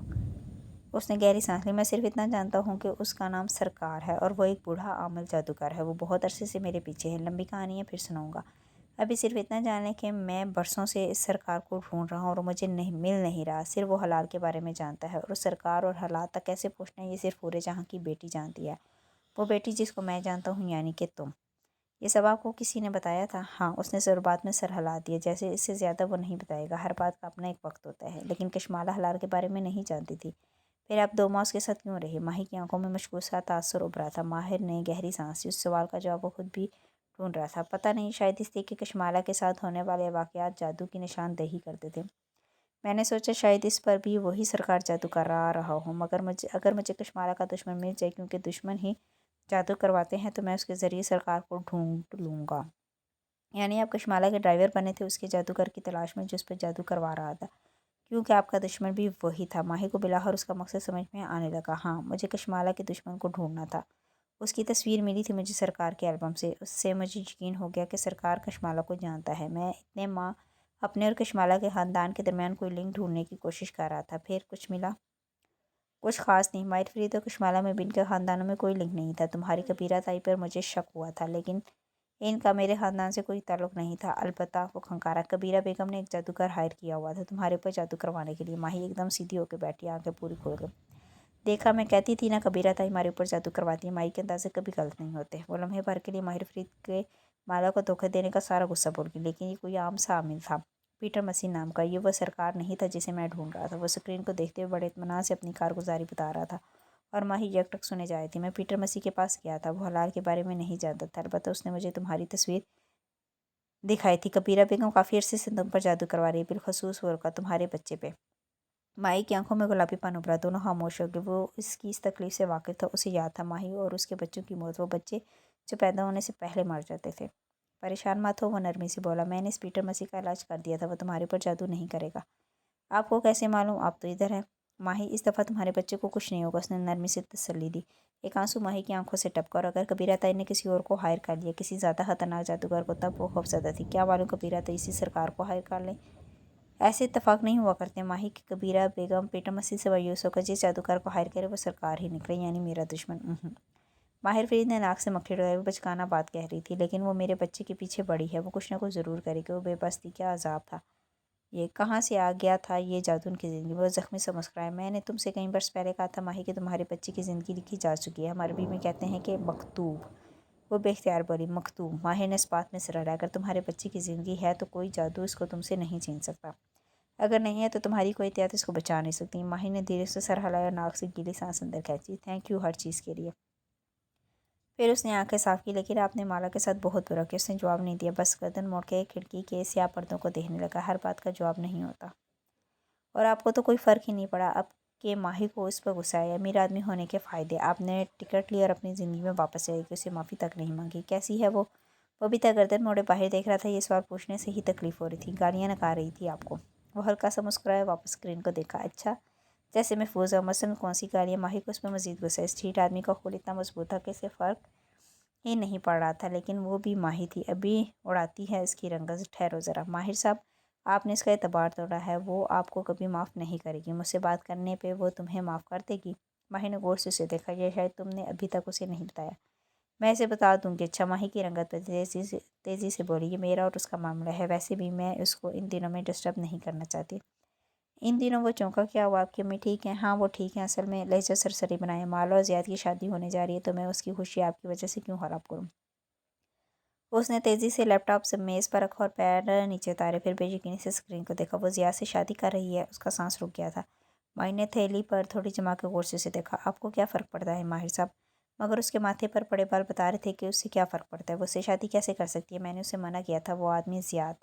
اس نے گہری سانس لی۔ میں صرف اتنا جانتا ہوں کہ اس کا نام سرکار ہے اور وہ ایک بوڑھا عامل جادوگر ہے، وہ بہت عرصے سے میرے پیچھے ہے۔ لمبی کہانی ہے، پھر سناؤں گا۔ ابھی صرف اتنا جان لیں کہ میں برسوں سے اس سرکار کو ڈھونڈ رہا ہوں اور مجھے مل نہیں رہا۔ صرف وہ حلال کے بارے میں جانتا ہے، اور اس سرکار اور حلال تک کیسے پہنچنا ہے یہ صرف پورے جہاں کی بیٹی جانتی ہے، وہ بیٹی جس کو میں جانتا ہوں، یعنی کہ تم۔ یہ سب آپ کو کسی نے بتایا تھا؟ ہاں، اس نے ضرورات میں سر ہلا دیا، جیسے اس سے زیادہ وہ نہیں بتائے گا، ہر بات کا اپنا ایک وقت ہوتا ہے۔ لیکن کشمالہ حلال کے بارے میں نہیں جانتی تھی۔ پھر آپ 2 ماہ اس کے ساتھ کیوں رہے؟ ماہی کی آنکھوں میں مشکوک سا تاثر ابھرا تھا۔ ماہر نے گہری سانس لی۔ اس سوال کا جواب وہ خود بھی ڈھونڈ رہا تھا۔ پتہ نہیں، شاید اس لیے کہ کشمالہ کے ساتھ ہونے والے واقعات جادو کی نشاندہی کرتے تھے۔ میں نے سوچا شاید اس پر بھی وہی سرکار جادو کرا رہا ہو، مگر اگر مجھے کشمالہ کا دشمن مل جائے، کیونکہ دشمن ہی جادو کرواتے ہیں، تو میں اس کے ذریعے سرکار کو ڈھونڈ لوں گا۔ یعنی آپ کشمالہ کے ڈرائیور بنے تھے، اس کے جادوگر کی تلاش میں جس پہ جادو کروا رہا تھا، کیونکہ آپ کا دشمن بھی وہی تھا۔ ماہی کو بلاخر اس کا مقصد سمجھ میں آنے لگا۔ ہاں، مجھے کشمالہ کے دشمن کو ڈھونڈنا تھا۔ اس کی تصویر ملی تھی مجھے سرکار کے البم سے، اس سے مجھے یقین ہو گیا کہ سرکار کشمالہ کو جانتا ہے۔ میں اتنے ماہ اپنے اور کشمالہ کے خاندان کے درمیان کوئی لنک ڈھونڈنے کی کوشش کر رہا تھا۔ پھر کچھ ملا؟ کچھ خاص نہیں۔ ماہر فرید اور کشمالہ میں ان کے خاندانوں میں کوئی لنک نہیں تھا۔ تمہاری کبیرہ تائی پر مجھے شک ہوا تھا، لیکن ان کا میرے خاندان سے کوئی تعلق نہیں تھا۔ البتہ وہ کھنکارا، کبیرہ بیگم نے ایک جادوگر ہائر کیا ہوا تھا تمہارے اوپر جادو کروانے کے لیے۔ ماہی ایک دم سیدھی ہو کے بیٹھی، آنکھیں پوری کھول گئی۔ دیکھا، میں کہتی تھی نا، کبیرہ تائی ہمارے اوپر جادو کرواتی ہے۔ ماہی کے اندازے کبھی غلط نہیں ہوتے۔ وہ لمحے بھر کے لیے ماہر فرید کے مالا کو دھوکہ دینے کا سارا غصہ بھول گئی۔ لیکن یہ کوئی عام سا عامل تھا، پیٹر مسیح نام کا۔ یہ وہ سرکار نہیں تھا جسے میں ڈھونڈ رہا تھا۔ وہ اسکرین کو دیکھتے ہوئے بڑے اطمینان سے اپنی کارگزاری بتا رہا تھا، اور ماہی یکٹک سنے جا رہی تھی۔ میں پیٹر مسیح کے پاس گیا تھا، وہ حلال کے بارے میں نہیں جانتا تھا، البتہ اس نے مجھے تمہاری تصویر دکھائی تھی۔ کبیرہ بیگم کافی عرصے سے تم پر جادو کروا رہی ہے، بالخصوص کا تمہارے بچے پہ۔ ماہی کی آنکھوں میں گلابی پن ابھرا۔ دونوں خاموش ہو گئے۔ وہ اس کی اس تکلیف سے واقف تھا، اسے یاد تھا ماہی اور اس کے بچوں کی موت، وہ بچے جو پیدا ہونے سے پہلے مر جاتے تھے۔ پریشان مت ہو، وہ نرمی سے بولا۔ میں نے اس پیٹر مسیح کا علاج کر دیا تھا، وہ تمہارے پر جادو نہیں کرے گا۔ آپ کو کیسے معلوم؟ آپ تو ادھر ہیں۔ ماہی، اس دفعہ تمہارے بچے کو کچھ نہیں ہوگا، اس نے نرمی سے تسلی دی۔ ایک آنسو ماہی کی آنکھوں سے ٹپکا۔ اور اگر کبیرہ تائی نے کسی اور کو ہائر کر لیا، کسی زیادہ خطرناک جادوگر کو، تب وہ خوفزدہ تھی۔ کیا معلوم کبیرہ تائی اسی سرکار کو ہائر کر لیں؟ ایسے اتفاق نہیں ہوا کرتے ماہی کی کبیرہ بیگم پیٹر مسیح سے مایوس ہو کر جس جادوگر کو ہائر کرے وہ سرکار ہی نکلے، یعنی میرا دشمن۔ ماہر فرید نے ناک سے مکھی اڑائی۔ وہ بچکانہ بات کہہ رہی تھی، لیکن وہ میرے بچے کے پیچھے پڑی ہے، وہ کچھ نہ کچھ ضرور کرے گی۔ وہ بے بس تھی۔ کیا عذاب تھا یہ! کہاں سے آ گیا تھا یہ جادو ان کی زندگی؟ وہ زخمی سے مسکرایا۔ میں نے تم سے کئی برس پہلے کہا تھا ماہی کہ تمہارے بچے کی زندگی لکھی جا چکی ہے۔ ہم عربی میں کہتے ہیں کہ مکتوب۔ وہ بے اختیار بولی۔ مکتوب؟ ماہر نے اس بات میں سر ہلایا۔ اگر تمہارے بچے کی زندگی ہے تو کوئی جادو اس کو تم سے نہیں چھین سکتا۔ اگر نہیں ہے تو تمہاری کوئی احتیاط اس کو بچا نہیں سکتی۔ ماہی نے دھیرے سے سر ہلایا اور ناک سے گیلی سانس اندر کھینچی۔ تھینک یو ہر چیز کے لیے۔ پھر اس نے آنکھیں صاف کی۔ لیکن آپ نے مالا کے ساتھ بہت برا کیا۔ اس نے جواب نہیں دیا، بس گردن موڑ کے کھڑکی کے سیاہ پردوں کو دیکھنے لگا۔ ہر بات کا جواب نہیں ہوتا، اور آپ کو تو کوئی فرق ہی نہیں پڑا۔ اب کہ ماہی کو اس پر غصہ آیا۔ امیر آدمی ہونے کے فائدے۔ آپ نے ٹکٹ لی اور اپنی زندگی میں واپس چلے گئے، اسے معافی تک نہیں مانگی۔ کیسی ہے وہ؟ وہ بھی تک گردن موڑے باہر دیکھ رہا تھا۔ یہ سوال پوچھنے سے ہی تکلیف ہو رہی تھی۔ گالیاں نکال رہی تھی آپ کو؟ وہ ہلکا سا مسکرایا، واپس اسکرین کو دیکھا۔ اچھا، جیسے محفوظ ہے۔ مثلاً کون سی گالیاں؟ ماہی کو اس میں مزید غصہ۔ اس ٹھیٹ آدمی کا خول اتنا مضبوط تھا کہ اسے فرق ہی نہیں پڑ رہا تھا، لیکن وہ بھی ماہی تھی، ابھی اڑاتی ہے اس کی رنگت۔ ٹھہرو ذرا ماہر صاحب، آپ نے اس کا اعتبار توڑا ہے، وہ آپ کو کبھی معاف نہیں کرے گی۔ مجھ سے بات کرنے پہ وہ تمہیں معاف کر دے گی؟ ماہی نے غور سے اسے دیکھا۔ یہ شاید تم نے ابھی تک اسے نہیں بتایا۔ میں اسے بتا دوں گی۔ اچھا، ماہی کی رنگت پہ تیزی سے بولی۔ یہ میرا اور اس کا معاملہ ہے، ویسے بھی میں اس کو ان دنوں میں ڈسٹرب نہیں کرنا چاہتی۔ ان دنوں وہ چونکا۔ کیا ہوا؟ آپ کی امی ٹھیک ہیں؟ ہاں، وہ ٹھیک ہیں۔ اصل میں لہجہ سرسری بنایا، مالا اور زیاد کی شادی ہونے جا رہی ہے، تو میں اس کی خوشی آپ کی وجہ سے کیوں خراب کروں؟ اس نے تیزی سے لیپ ٹاپ سے میز پر رکھا اور پیر نیچے اتارے، پھر بے یقینی سے اسکرین کو دیکھا۔ وہ زیاد سے شادی کر رہی ہے؟ اس کا سانس رک گیا تھا۔ ماہی نے تھیلی پر تھوڑی جما کے غور سے اسے دیکھا۔ آپ کو کیا فرق پڑتا ہے ماہر صاحب؟ مگر اس کے ماتھے پر پڑے بال بتا رہے تھے کہ اس سے کیا فرق پڑتا ہے۔ وہ اس سے شادی کیسے کر سکتی ہے؟ میں نے اسے منع کیا تھا۔ وہ آدمی زیاد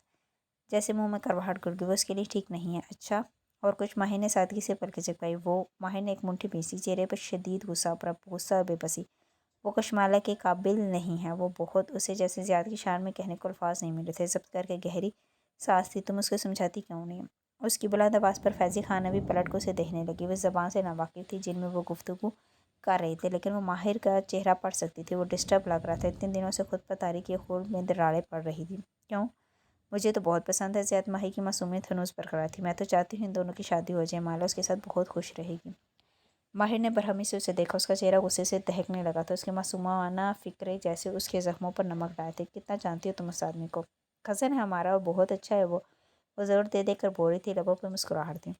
جیسے منہ میں کرواہٹ گر گئی۔ وہ اس کے لیے ٹھیک نہیں ہے۔ اچھا، اور کچھ؟ ماہر نے سادگی سے پلکیں جھپکائی۔ وہ؟ ماہر نے ایک منٹھی بھینچی، چہرے پر شدید غصہ، پر غصہ اور بے بسی۔ وہ کشمالہ کے قابل نہیں ہے، وہ بہت اسے جیسے زیادہ کی شان میں کہنے کو الفاظ نہیں ملے تھے۔ ضبط کر کے گہری سانس تھی۔ تم اس کو سمجھاتی کیوں نہیں؟ اس کی بلند آواز پر فیضی خانہ بھی پلٹ کر اسے دیکھنے لگی۔ وہ زبان سے ناواقف تھی جن میں وہ گفتگو کر رہے تھے، لیکن وہ ماہر کا چہرہ پڑھ سکتی تھی۔ وہ ڈسٹرب لگ رہا تھا۔ اتنے دنوں سے خود پر تاریخ کے خول میں دراڑیں پڑ رہی تھی۔ کیوں؟ مجھے تو بہت پسند ہے۔ زیاد ماہی کی معصومیت ہنوز برقرار تھی۔ میں تو چاہتی ہوں ان دونوں کی شادی ہو جائے۔ مالا اس کے ساتھ بہت خوش رہے گی۔ ماہر نے برہمی سے اسے دیکھا۔ اس کا چہرہ غصے سے دہکنے لگا تھا۔ اس کی معصومانہ فکریں جیسے اس کے زخموں پر نمک ڈالے تھے۔ کتنا جانتی ہو تم اس آدمی کو؟ کزن ہے ہمارا اور بہت اچھا ہے وہ زور دے دے کر بول رہی تھی، لبوں پہ مسکراہٹ تھی۔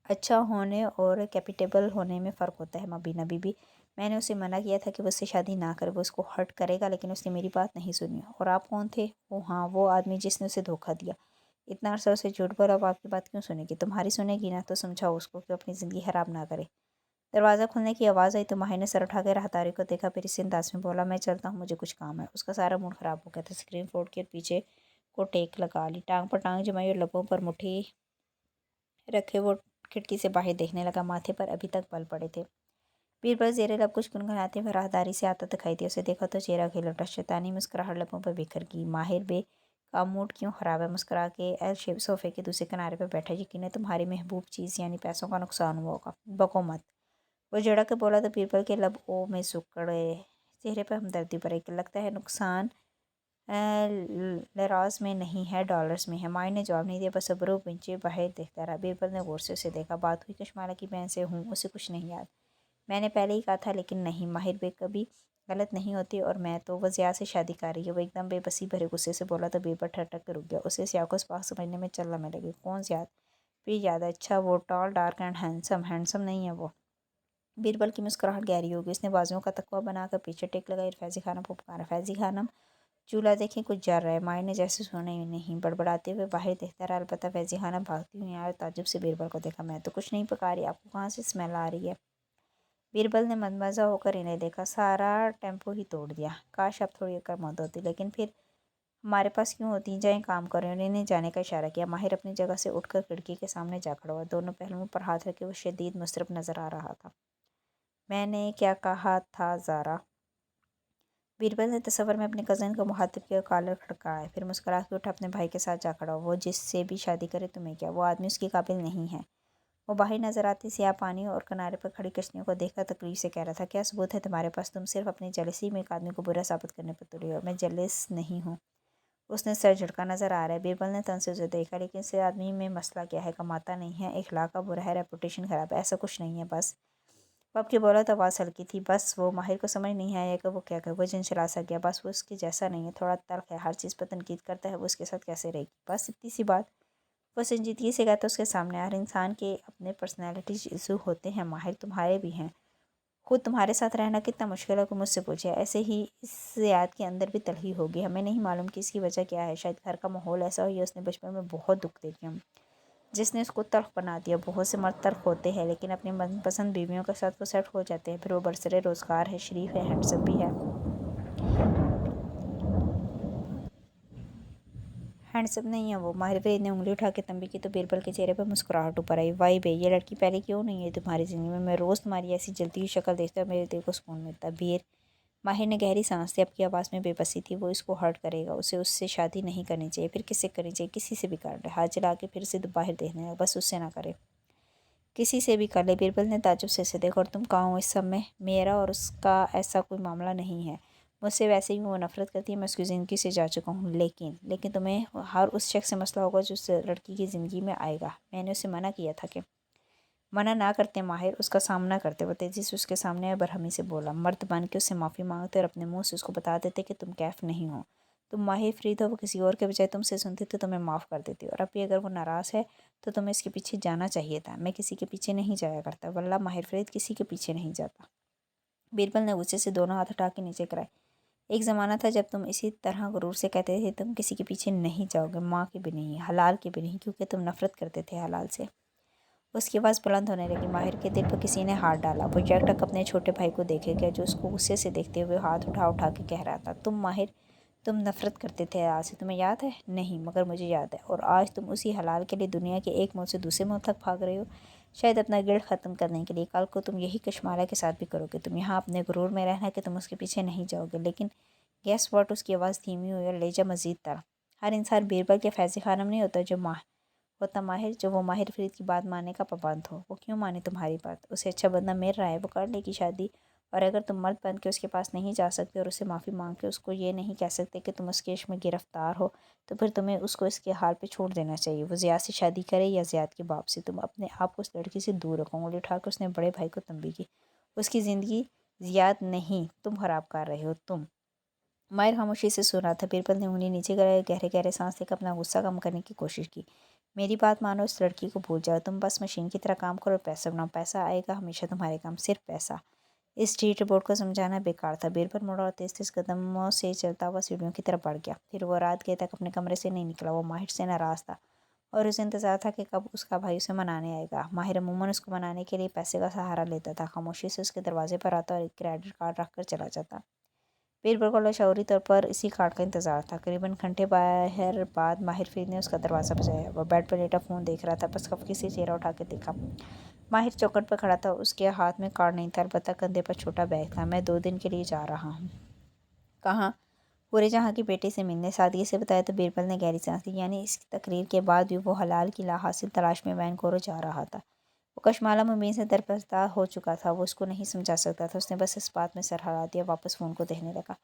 اچھا ہونے اور کیپیٹیبل ہونے میں فرق ہوتا ہے مبینہ بی بی۔ میں نے اسے منع کیا تھا کہ وہ اس سے شادی نہ کرے، وہ اس کو ہرٹ کرے گا، لیکن اس نے میری بات نہیں سنی۔ اور آپ کون تھے؟ ہاں، وہ آدمی جس نے اسے دھوکہ دیا۔ اتنا عرصہ اسے جھوٹ بولا، وہ آپ کی بات کیوں سنے گی؟ تمہاری سنے گی نا، تو سمجھاؤ اس کو کہ اپنی زندگی خراب نہ کرے۔ دروازہ کھلنے کی آواز آئی تو ماہر نے سر اٹھا کے راہداری کو دیکھا، پھر اس انداز میں بولا، میں چلتا ہوں، مجھے کچھ کام ہے۔ اس کا سارا موڈ خراب ہو گیا تھا۔ اسکرین پھوڑ کے پیچھے کو ٹیک لگا لی، ٹانگ پر ٹانگ جمائی اور لبوں پر مٹھی رکھے وہ کھڑکی سے باہر دیکھنے لگا۔ ماتھے پر ابھی تک بل پڑے تھے۔ بیربل زیر لب کچھ گنگناتے ہوئے راہداری سے آتا دکھائی دیا۔ اسے دیکھا تو چہرہ کھل اٹھا، شیطانی مسکراہٹ لبوں پر بکھر گئی۔ ماہر بے کا موڈ کیوں خراب ہے؟ مسکرا کے ایل شیپ صوفے کے دوسرے کنارے پر بیٹھا، یقیناً تمہاری محبوب چیز یعنی پیسوں کا نقصان ہوا ہوگا۔ بکو مت، وہ جھڑک کے بولا تو بیربل کے لب او میں سکڑے، چہرے پر ہمدردی بھر گئی۔ لگتا ہے نقصان لیراز میں نہیں ہے، ڈالرز میں ہے۔ ماہر نے جواب نہیں دیا، بس ابرو بھنچے باہر دیکھتا رہا۔ بیربل نے غور سے اسے دیکھا۔ بات ہوئی کشمالہ کی بہن سے؟ ہوں، اسے کچھ نہیں یاد۔ میں نے پہلے ہی کہا تھا، لیکن نہیں، ماہر بے کبھی غلط نہیں ہوتی، اور میں تو وہ زیاد سے شادی کر رہی ہے۔ وہ ایک دم بے بسی بھرے غصے سے بولا تو بیربل ٹھٹک کے رک گیا۔ اسے سیاق و سباق سمجھنے میں چل میں لگی۔ کون زیاد؟ پھر یاد ہے، اچھا وہ ٹال ڈارک اینڈ ہینڈسم۔ ہینڈسم نہیں ہے وہ؟ بیربل کی مسکراہٹ گہری ہوگی۔ اس نے بازوؤں کا تقویٰ بنا کر پیچھے ٹیک لگائی اور فیضی خانم کو پکارا، فیضی خانم، چولہا دیکھیں، کچھ جل رہا ہے۔ ماہر نے جیسے سنا ہی نہیں، بڑبڑاتے ہوئے باہر دیکھتا رہا۔ البتہ فیضی خانم بھاگتی ہوئی آئی اور تعجب سے بیربل کو دیکھا۔ میں تو کچھ نہیں پکا رہی، آپ کو کہاں سے اسمیل آ رہی ہے؟ بیربل نے مدمزہ ہو کر انہیں دیکھا۔ سارا ٹیمپو ہی توڑ دیا۔ کاش اب تھوڑی عقل مند ہوتی، لیکن پھر ہمارے پاس کیوں ہوتی؟ جائیں کام کریں۔ اور انہیں جانے کا اشارہ کیا۔ ماہر اپنی جگہ سے اٹھ کر کھڑکی کے سامنے جا کھڑا ہوا۔ دونوں پہلوؤں پر ہاتھ رکھے وہ شدید مضطرب نظر آ رہا تھا۔ میں نے کیا کہا تھا زارا؟ بیربل نے تصور میں اپنے کزن کو مخاطب کیا اور کالر کھڑکایا، پھر مسکرا کے اٹھا اپنے بھائی کے ساتھ جا کھڑا ہوا۔ وہ جس سے بھی شادی کرے تمہیں کیا؟ وہ آدمی اس کے قابل نہیں ہے۔ وہ باہر نظر آتی سیاہ پانی اور کنارے پر کھڑی کشتیوں کو دیکھ کر تکلیف سے کہہ رہا تھا، کیا ثبوت ہے تمہارے پاس؟ تم صرف اپنی جیلسی میں ایک آدمی کو برا ثابت کرنے پر تلی ہو۔ میں جیلس نہیں ہوں۔ اس نے سر جھٹکا، نظر آ رہا ہے۔ بیربل نے تن سے اسے دیکھا، لیکن اس آدمی میں مسئلہ کیا ہے؟ کماتا نہیں ہے، اخلاق کا برا ہے، ریپوٹیشن خراب ہے۔ ایسا کچھ نہیں ہے، بس پب کی بولا تو آواز ہلکی تھی، بس وہ ماہر کو سمجھ نہیں آیا کہ وہ کیا کہے۔ وہ جھنجھلا سا گیا، بس وہ اس کے جیسا نہیں ہے، تھوڑا تلخ ہے، ہر چیز پر تنقید کرتا ہے، وہ اس کے ساتھ کیسے رہے گی؟ بس اتنی سی بات؟ وہ سنجیدگی سے کہتا اس کے سامنے، ہر انسان کے اپنے پرسنالٹی ایشو ہوتے ہیں ماہر، تمہارے بھی ہیں۔ خود تمہارے ساتھ رہنا کتنا مشکل ہے، کوئی مجھ سے پوچھے۔ ایسے ہی اس زیاد کے اندر بھی تلخی ہوگی، ہمیں نہیں معلوم کہ اس کی وجہ کیا ہے۔ شاید گھر کا ماحول ایسا ہو، یا اس نے بچپن میں بہت دکھ دیکھے ہوں جس نے اس کو تلخ بنا دیا۔ بہت سے مرد تلخ ہوتے ہیں، لیکن اپنی من پسند بیویوں کے ساتھ وہ سیٹ ہو جاتے ہیں، پھر وہ برسر روزگار ہے، شریف ہے، ہینڈسم بھی ہے۔ ہینڈسم نہیں ہے وہ؟ ماہر فرید نے انگلی اٹھا کے تنبیہ کی تو بیربل کے چہرے پر مسکراہٹ اوپر آئی۔ وائی بے، یہ لڑکی پہلے کیوں نہیں ہے تمہاری زندگی میں؟ میں روز تمہاری ایسی جلتی ہوئی شکل دیکھتا اور میرے دل کو سکون ملتا۔ ماہر نے گہری سانس لی، اب کی آواز میں بے بسی تھی۔ وہ اس کو ہرٹ کرے گا، اسے اس سے شادی نہیں کرنی چاہیے، پھر کس سے کرنی چاہیے؟ کسی سے بھی کر لے۔ ہاتھ جلا کے پھر سے باہر دیکھنے لگا، بس اس سے نہ کرے، کسی سے بھی کر لے۔ بیربل نے تعجب سے اسے دیکھا، اور تم کہاں ہو اس سب میں؟ میرا اور اس کا ایسا کوئی معاملہ نہیں ہے، مجھ سے ویسے ہی وہ نفرت کرتی ہے، میں اس کی زندگی سے جا چکا ہوں، لیکن تمہیں ہر اس شخص سے مسئلہ ہوگا جو اس لڑکی کی زندگی میں آئے گا۔ میں نے اسے منع کیا تھا کہ منع نہ کرتے ماہر، اس کا سامنا کرتے۔ وہ تیزی سے اس کے سامنے آئے، برہمی سے بولا، مرد بن کے اس سے معافی مانگتے اور اپنے منہ سے اس کو بتا دیتے کہ تم کیف نہیں ہو، تم ماہر فرید ہو۔ وہ کسی اور کے بجائے تم سے سنتی تو تمہیں معاف کر دیتی، اور اب بھی اگر وہ ناراض ہے تو تمہیں اس کے پیچھے جانا چاہیے تھا۔ میں کسی کے پیچھے نہیں جایا کرتا، واللہ ماہر فرید کسی کے پیچھے نہیں جاتا۔ بیربل نے غصے سے دونوں ہاتھ اٹھا کے نیچے کرائے۔ ایک زمانہ تھا جب تم اسی طرح غرور سے کہتے تھے تم کسی کے پیچھے نہیں جاؤ گے، ماں کے بھی نہیں، حلال کے بھی نہیں، کیونکہ تم نفرت کرتے تھے حلال سے۔ اس کی آواز بلند ہونے لگی۔ ماہر کے دل پر کسی نے ہاتھ ڈالا۔ وہ یکٹک اپنے چھوٹے بھائی کو دیکھے گیا جو اس کو غصے سے دیکھتے ہوئے ہاتھ اٹھا اٹھا کے کہہ رہا تھا، تم ماہر، تم نفرت کرتے تھے حلال سے، تمہیں یاد ہے؟ نہیں، مگر مجھے یاد ہے، اور آج تم اسی حلال کے لیے دنیا کے ایک ملک سے دوسرے ملک تک بھاگ رہے ہو۔ शायद अपना गिल्ड ख़त्म करने के लिए। कल को तुम यही कशमाला के साथ भी करोगे। तुम यहाँ अपने गुरूर में रहना कि तुम उसके पीछे नहीं जाओगे। लेकिन गैस वॉट, उसकी आवाज़ धीमी हुई और लेजा मज़ीद तरह। हर इंसान बीरबल के फैज़ी खानम नहीं होता जो माहिर, जो वो माहिर फरीद की बात मानने का पाबंद हो। वो क्यों माने तुम्हारी बात? उसे अच्छा बंदा मिल रहा है, वो कर लेगी शादी। और अगर तुम मर्द बन के उसके पास नहीं जा सकते और उससे माफ़ी मांग के उसको ये नहीं कह सकते कि तुम उसके इश्क में गिरफ्तार हो, तो फिर तुम्हें उसको इसके हाल पे छोड़ देना चाहिए। वो ज़ियाद से शादी करे या ज़ियाद के बाप से। तुम अपने आप को उस लड़की से दूर रखो। उंगली उठाकर उसने बड़े भाई को तंबी की। उसकी ज़िंदगी ज़ियाद नहीं तुम खराब कर रहे हो। तुम माहिर खामोशी से सुन रहा था। बीरबल ने उंगली नीचे कराई, गहरे गहरे सांस लेकर अपना गुस्सा कम करने की कोशिश की। मेरी बात मानो, इस लड़की को भूल जाओ। तुम बस मशीन की तरह काम करो और पैसा बनाओ। पैसा आएगा हमेशा तुम्हारे काम, सिर्फ पैसा। इस स्ट्रीट रिपोर्ट को समझाना बेकार था। बीरबल मुड़ा और तेज तेज कदमों से चलता हुआ सीढ़ियों की तरफ बढ़ गया। फिर वो रात गए तक अपने कमरे से नहीं निकला। वो माहिर से नाराज़ था और उसे इंतज़ार था कि कब उसका भाई उसे मनाने आएगा। माहिर अमूमन उसको मनाने के लिए पैसे का सहारा लेता था। खामोशी से उसके दरवाजे पर आता और एक क्रेडिट कार्ड रख कर चला जाता। बीरबल को शऊरी तौर पर इसी कार्ड का इंतजार था। करीबन घंटे बाहर बाद माहिर फरीद ने उसका दरवाज़ा बजाया। वह बेड पर लेटा फ़ोन देख रहा था। बस खफकी से चेहरा उठा के देखा। माहिर चौखट पर खड़ा था। उसके हाथ में कार्ड नहीं था, अलबत्ता कंधे पर छोटा बैग था। मैं 2 दिन के लिए जा रहा हूँ। कहाँ? पूरे जहाँ की बेटी से मिलने, सादगी से बताया तो बीरबल ने गहरी सांस ली। यानी इस तकरीर के बाद भी वो हलाल की लाहासिल तलाश में वैनकोरो जा रहा था। वो कशमाला मुबीन से दरपरदार हो चुका था। वो उसको नहीं समझा सकता था। उसने बस इस बात में सर हिला दिया, वापस फ़ोन को देखने लगा।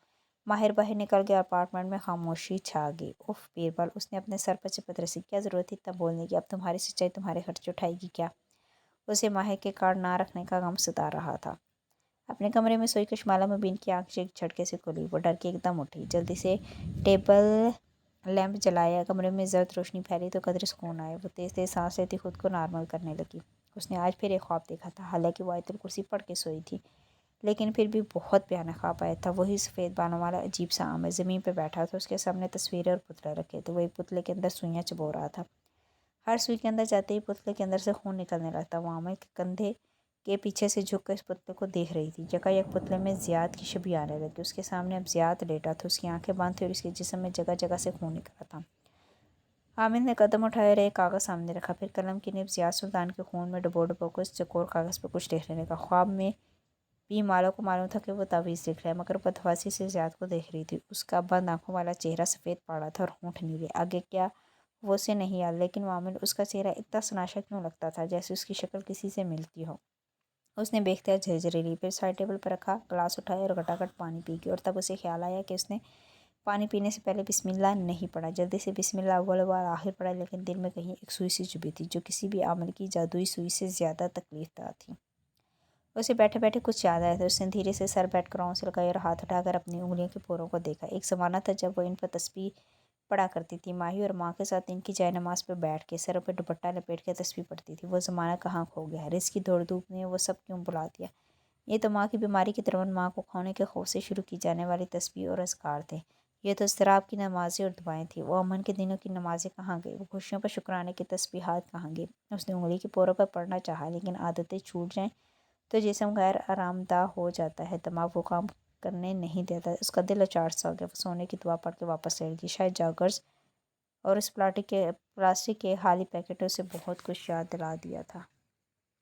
माहिर बाहर निकल गया। अपार्टमेंट में खामोशी छा गई। उफ बीरबल, उसने अपने सर पर चपत रसी। क्या ज़रूरत थी इतना बोलने की? अब तुम्हारी सच्चाई तुम्हारे खर्च उठाएगी क्या? उसे माहिर के कार्ड ना रखने का गम सता रहा था। अपने कमरे में सोई कशमाला मुबीन की आंख एक झटके से खुली। वो डर के एकदम उठी। जल्दी से टेबल लैंप जलाया। कमरे में जर्द रोशनी फैली तो कदर सुकून आया। वो तेज़ तेज़ सांस लेती खुद को नॉर्मल करने लगी। उसने आज फिर एक ख्वाब देखा था। हालांकि वो आयतुल कुर्सी पढ़ के सोई थी, लेकिन फिर भी बहुत भयानक ख्वाब आया था। वही सफ़ेद बालों वाला अजीब सा आम ज़मीन पर बैठा था। उसके सामने तस्वीरें और पुतले रखे थे। वो एक पुतले के अंदर सुइयाँ चबो रहा था। हर सुई के अंदर जाते ही पुतले के अंदर से खून निकलने लगता। वो आमिर के कंधे के पीछे से झुककर इस पुतले को देख रही थी। यकायक पुतले में ज़ियाद की छवि आने लगी। उसके सामने अब ज़ियाद लेटा था। उसकी आंखें बंद थी और उसके जिस्म में जगह जगह से खून निकला था। आमिर ने कदम उठाए और एक कागज़ सामने रखा। फिर कलम की निब ज़ियाद सुल्तान के खून में डुबो डुबो कर उस चकोर कागज़ पर कुछ लिखने लगा। ख्वाब में भी मालो को मालूम था कि वो तावीज़ लिख रहा है, मगर बदहवासी से ज़ियाद को देख रही थी। उसका बंद आंखों वाला चेहरा सफ़ेद पड़ा था और होंठ नीले। आगे क्या वो उसे नहीं याद, लेकिन मामिल उसका चेहरा इतना सनाशा क्यों लगता था, जैसे उसकी शक्ल किसी से मिलती हो। उसने बेख्तियार झरझरी ली। फिर साइड टेबल पर रखा ग्लास उठाया और घटाघट पानी पी गई। और तब उसे ख्याल आया कि उसने पानी पीने से पहले बिस्मिल्लाह नहीं पढ़ा। जल्दी से बिस्मिल्लाह अव्वल व आखिर पढ़ा, लेकिन दिल में कहीं एक सुई सी चुभी थी, जो किसी भी आमिल की जादुई सुई से ज़्यादा तकलीफदार थी। उसे बैठे बैठे कुछ याद आया था। उसने धीरे से सर बैठ कर से लगाई और हाथ उठाकर अपनी उंगलियों के पोरों को देखा। एक ज़माना था जब वो इन पर तस्बीह पढ़ा करती थी। माही और माँ के साथ इनकी जाए नमाज पर बैठ के सर पर दुपट्टा लपेट के तस्बीह पढ़ती थी। वो ज़माना कहाँ खो गया? रिस्क की दौड़ धूप ने वो सब क्यों बुला दिया? ये तो माँ की बीमारी की तरह माँ को खोने के खौफ से शुरू की जाने वाली तस्बीह और अज़कार थे। ये तो इसतराब की नमाज़ें और दुआएं थी। वो अमन के दिनों की नमाज़ें कहाँ गई? वो खुशियों पर शुक्राने की तस्बीहात कहाँ गई? उसने उंगली के पोरों पर पढ़ना चाहा, लेकिन आदतें छूट जाएं तो जिस्म गैर आरामदा हो जाता है। दिमाग वो काम करने नहीं देता। उसका दिल अचाट सा हो गया। वो सोने की दुआ पढ़ के वापस लेट गई। शायद जागर्स और इस प्लास्टिक के खाली पैकेट ने उसे बहुत कुछ याद दिला दिया था।